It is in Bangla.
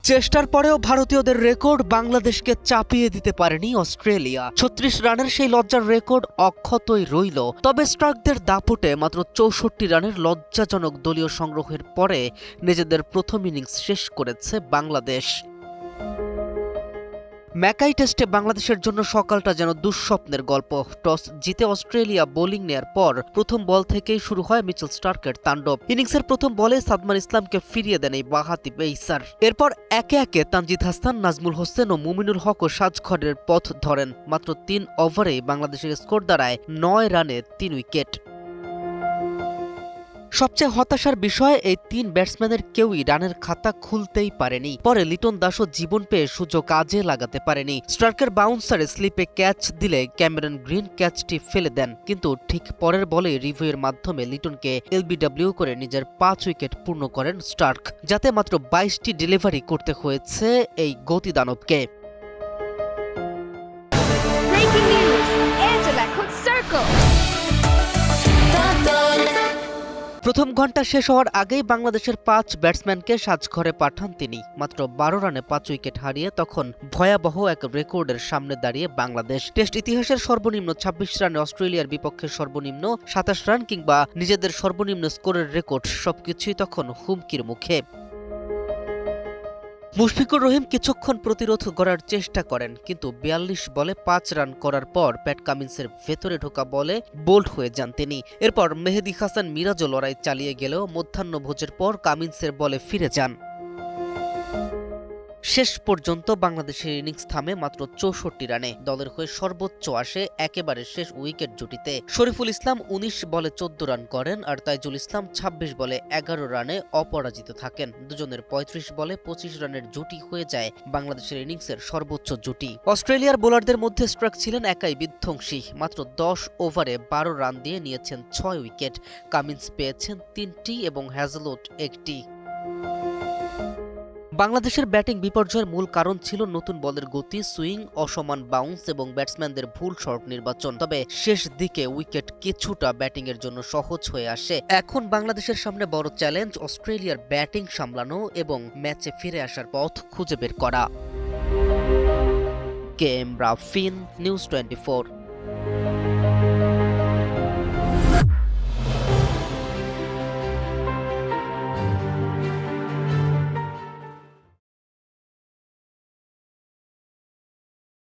চেষ্টার পরেও ভারতীয়দের রেকর্ড বাংলাদেশকে চাপিয়ে দিতে পারেনি অস্ট্রেলিয়া। ৩৬ রানের সেই লজ্জার রেকর্ড অক্ষতই রইল। তবে স্টার্কদের দাপটে মাত্র ৬৪ রানের লজ্জাজনক দলীয় সংগ্রহের পরে নিজেদের প্রথম ইনিংস শেষ করেছে বাংলাদেশ। ম্যাকাই টেস্টে বাংলাদেশের জন্য সকালটা যেন দুঃস্বপ্নের গল্প। টস জিতে অস্ট্রেলিয়া বোলিং নেয়ার পর প্রথম বল থেকেই শুরু হয় মিচেল স্টার্কের তাণ্ডব। ইনিংসের প্রথম বলে সাদমান ইসলামকে ফিরিয়ে দেন এই বাঁহাতি পেসার। এরপর একে একে তানজিদ হাসান, নাজমুল হোসেন ও মুমিনুল হক ও সাজঘরের পথ ধরেন। মাত্র ৩ ওভারেই বাংলাদেশের স্কোর দাঁড়ায় ৯ রানে ৩ উইকেট। সবচেয়ে হতাশার বিষয়, এই ৩ ব্যাটসম্যানের কেউই রানের খাতা খুলতেই পারেনি। পরে লিটন দাসও জীবন পেয়ে সুযোগ কাজে লাগাতে পারেনি। স্টার্কের বাউন্সারে স্লিপে ক্যাচ দিলে ক্যামেরন গ্রিন ক্যাচটি ফেলে দেন, কিন্তু ঠিক পরের বলে রিভিউয়ের মাধ্যমে লিটনকে এলবিডব্লিউ করে নিজের ৫ উইকেট পূর্ণ করেন স্টার্ক, যাতে মাত্র ২২টি ডেলিভারি করতে হয়েছে এই গতিদানবকে। প্রথম ঘন্টা শেষ হওয়ার আগেই বাংলাদেশের ৫ ব্যাটসম্যানকে সাজঘরে পাঠান তিনি। মাত্র ১২ রানে ৫ উইকেট হারিয়ে তখন ভয়াবহ এক রেকর্ডের সামনে দাঁড়িয়ে বাংলাদেশ। টেস্ট ইতিহাসের সর্বনিম্ন ২৬ রানে অস্ট্রেলিয়ার বিপক্ষে সর্বনিম্ন ২৭ রান কিংবা নিজেদের সর্বনিম্ন স্কোরের রেকর্ড সবকিছুই তখন হুমকির মুখে। মুশফিকুর রহিম কিছুক্ষণ প্রতিরোধ গড়ার চেষ্টা করেন, কিন্তু ৪২ বলে ৫ রান করার পর প্যাট কামিন্সের ভেতরে ঢোকা বলে বোল্ড হয়ে যান তিনি। এরপর মেহেদী হাসান মিরাজও লড়াই চালিয়ে গেলেও মধ্যাহ্নভোজের পর কামিন্সের বলে ফিরে যান। শেষ পর্যন্ত বাংলাদেশের ইনিংস থামে মাত্র ৬৪ রানে। দলের হয়ে সর্বোচ্চ আসে একেবারে শেষ উইকেট জুটিতে। শরীফুল ইসলাম ১৯ বলে ১৪ রান করেন, আর তাইজুল ইসলাম ২৬ বলে ১১ রানে অপরাজিত থাকেন। দুজনের ৩৫ বলে ২৫ রানের জুটি হয়ে যায় বাংলাদেশের ইনিংসের সর্বোচ্চ জুটি। অস্ট্রেলিয়ার বোলারদের মধ্যে স্ট্রাক ছিলেন একাই বিধ্বংসী। মাত্র ১০ ওভারে ১২ রান দিয়ে নিয়েছেন ৬ উইকেট। কামিন্স পেয়েছেন ৩টি এবং হ্যাজেলউড ১টি। বাংলাদেশের ব্যাটিং বিপর্যয়ের মূল কারণ ছিল নতুন বলের গতি, সুইং, অসমান বাউন্স এবং ব্যাটসম্যানদের ভুল শট নির্বাচন। তবে শেষ দিকে উইকেট কিছুটা ব্যাটিংয়ের জন্য সহজ হয়ে আসে। এখন বাংলাদেশের সামনে বড় চ্যালেঞ্জ অস্ট্রেলিয়ার ব্যাটিং সামলানো এবং ম্যাচে ফিরে আসার পথ খুঁজে বের করা। K M Rafin, news 24।